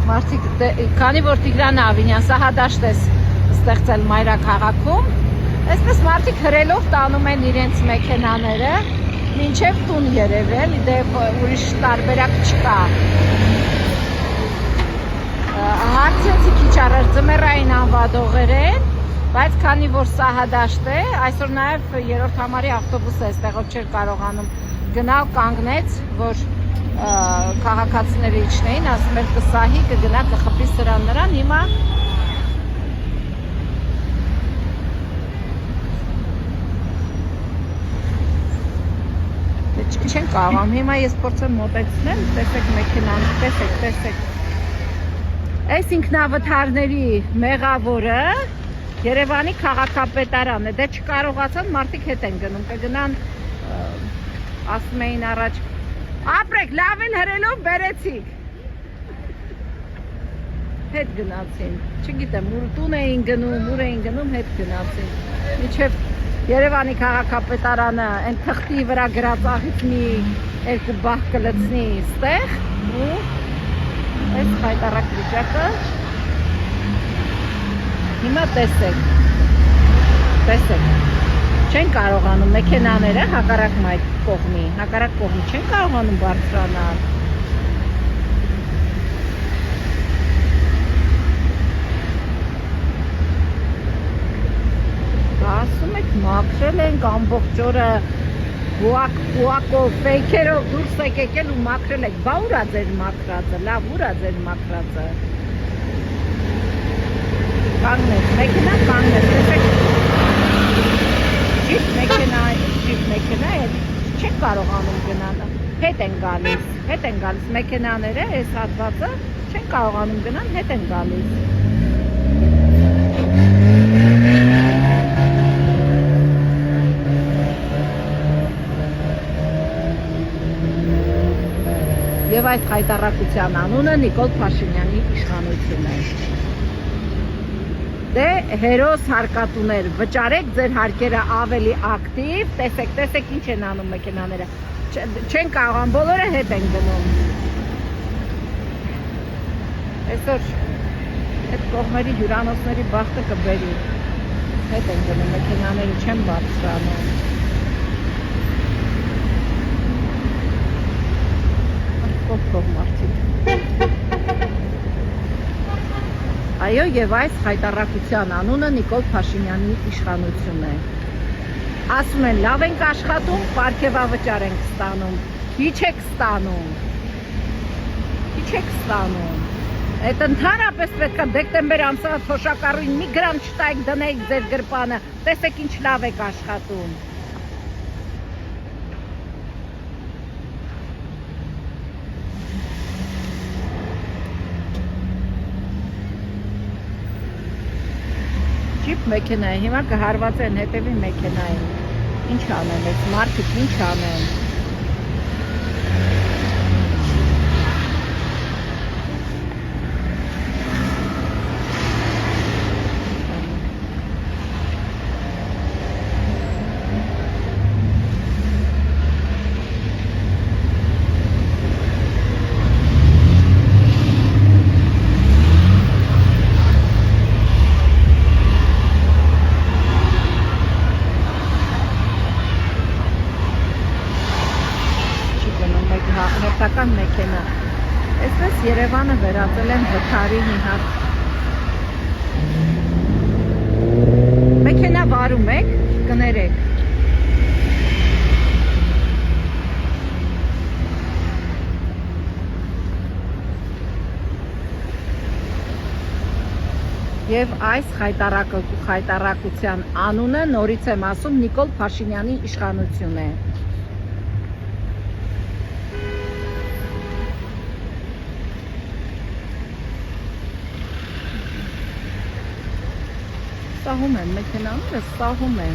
Մարդիկ, քանի որ Տիգրան Ավինյան սահադաշտ է ստեղծել մայրաքաղաքում, այսպես մարդիկ հրելով տանում են իրենց մեքենաները մինչև տուն երևել, դեպ ուրիշ տարբերակ չկա։ Հարցեցի քիչ առաջ ձմեռային անվադողեր են, բայց քանի որ սահադաշտ է, այսօր նաև երրորդ համարի ավտոբուսը այստեղով չէր կարողանում գնալ, կանգնեց, որ քաղաքացիները իջնեին, ասում էր կսահի, կգնա, կխփի սրան նրան, հիմա չեն կարողանում, հիմա ես փորձեմ մոտեցնել, տեսեք մեքենան, տեսեք, այս ինքնավթարների մեղավորը Երևանի քաղաքապետարանն է, դե չկարողացան, մարդիկ հետ են գնում, կգնան, ասում էին առաջ, ապրեք, լավ էլ հրելով բերեցիք, հետ գնացին, չգիտեմ, տուն էին գնում, ուր էին գնում, հետ գնացին, միջև Երևանի քաղաքապետարանը այն թղթի վրա գրած աղից մի երկու բահ կլցնի ստեղ, ու այս խայտարակ վիճակը, հիմա տեսեք, չեն կարողանում մեքենաները հակառակ այդ կողմի չեն կարողանում բարձրանալ։ Ասում եք մաքրել ենք ամբողջ օրը հուակով, ֆեյքերով դուրս եք եկել ու մաքրել եք, բա ուր ա ձեր մաքրածը, լավ ուր ա ձեր մաքրածը։ Կանգնեց, մեքենան կանգնեց, տեսեք, ջիպ մեքենա է, չեն կարողանում գնալ, հետ են գալիս, մեքենաները, այս հատվածը, չեն կարողանում գնալ, հետ են գալիս։ Եվ այս խայտառակության անունը Նիկոլ Փաշինյանի իշխանությունն է։ Դե հերոս հարկատուներ, վճարեք ձեր հարկերը ավելի ակտիվ, տեսեք ինչ են անում մեքենաները, չեն կարողանում, բոլորը հետ են գնում։ Այսօր այդ կողմերի հյուրանոցների բախտը կբերի, հետ են գնում, մեքենաները չեն բարձրանում։ Այո, եւ այս խայտառակության անունը Նիկոլ Փաշինյանի իշխանությունն է։ Ասում են լավ ենք աշխատում, պարգևավճար ենք ստանում, քիչ եք ստանում։ Այդ ընդհանրապես պետք է դեկտեմբեր ամսվա թոշակառուին մի գրամ չտայիք դնեիք ձեր գրպանը, տեսեք ինչ լավ եք աշխատում։ Ջիպ մեքենա է, հիմա կհարվածեն հետևի մեքենային, ինչ անեն, այս մարդիկ ինչ անեն։ Հերթական մեքենա, այսպես Երևանը վերածել են վթարի մի հատ, մեքենա վարում եք, կներեք, և այս խայտառակության անունը նորից եմ ասում Նիկոլ Փաշինյանի իշխանությունն է։ Սահում են, մեքենաները սահում են։